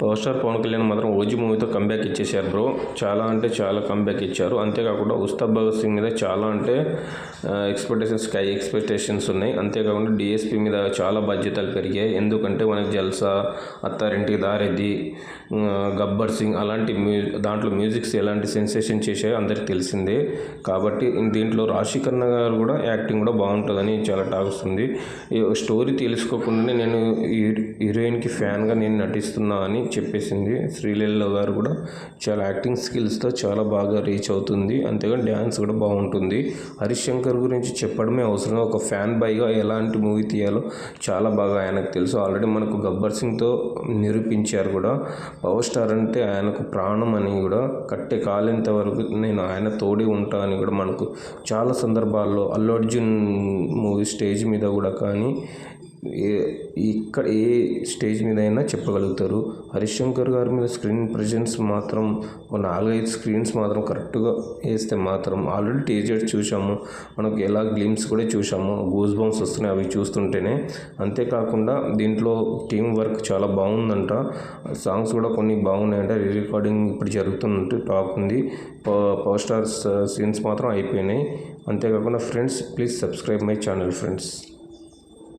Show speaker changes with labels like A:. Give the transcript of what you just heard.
A: Power star Pawan Kalyan మాత్రం OG మూవీతో comeback ఇచ్చేశారు బ్రో. చాలా అంటే చాలా కంబ్యాక్ ఇచ్చారు. అంతేకాకుండా ఉస్తాద్ భగత్ సింగ్ మీద చాలా అంటే ఎక్స్పెక్టేషన్స్ ఉన్నాయి. అంతేకాకుండా డిఎస్పీ మీద చాలా బాధ్యతలు పెరిగాయి. ఎందుకంటే మనకి జల్సా, అత్తారింటికి దారేది, గబ్బర్ సింగ్ అలాంటి దాంట్లో మ్యూజిక్స్ ఎలాంటి సెన్సేషన్ చేశాయో అందరికి తెలిసిందే. కాబట్టి దీంట్లో రాశి ఖన్నా గారు కూడా యాక్టింగ్ కూడా బాగుంటుందని చాలా టాక్ వస్తుంది. స్టోరీ తెలుసుకోకుండానే నేను హీరోయిన్కి ఫ్యాన్గా నేను నటిస్తున్నా అని చెప్పేసింది. శ్రీలీల గారు కూడా చాలా యాక్టింగ్ స్కిల్స్తో చాలా బాగా రీచ్ అవుతుంది. అంతేగాని డ్యాన్స్ కూడా బాగుంటుంది. హరీష్ శంకర్ గురించి చెప్పడమే అవసరం. ఒక ఫ్యాన్ బాయ్గా ఎలాంటి మూవీ తీయాలో చాలా బాగా ఆయనకు తెలుసు. ఆల్రెడీ మనకు గబ్బర్ సింగ్తో నిరూపించారు కూడా. పవర్ స్టార్ అంటే ఆయనకు ప్రాణం అని కూడా, కట్టె కాలేంత వరకు నేను ఆయన తోడి ఉంటా అని కూడా మనకు చాలా సందర్భాల్లో అల్లు అర్జున్ మూవీ స్టేజ్ మీద కూడా కానీ ఇక్కడ ఏ స్టేజ్ మీద అయినా చెప్పగలుగుతారు. హరీష్ శంకర్ గారి మీద స్క్రీన్ ప్రెజెన్స్ మాత్రం 4-5 స్క్రీన్స్ మాత్రం కరెక్ట్గా వేస్తే మాత్రం ఆల్రెడీ టీజర్ చూసాము. మనకు ఎలా గ్లిమ్స్ కూడా చూసాము. గూస్ బంప్స్ వస్తున్నాయి అవి చూస్తుంటేనే. అంతేకాకుండా దీంట్లో టీం వర్క్ చాలా బాగుందంట. సాంగ్స్ కూడా కొన్ని బాగున్నాయంట. రికార్డింగ్ ఇప్పుడు జరుగుతున్నట్టు టాక్ ఉంది. పవర్ స్టార్ సీన్స్ మాత్రం అయిపోయినాయి. అంతేకాకుండా friends, please subscribe my channel friends.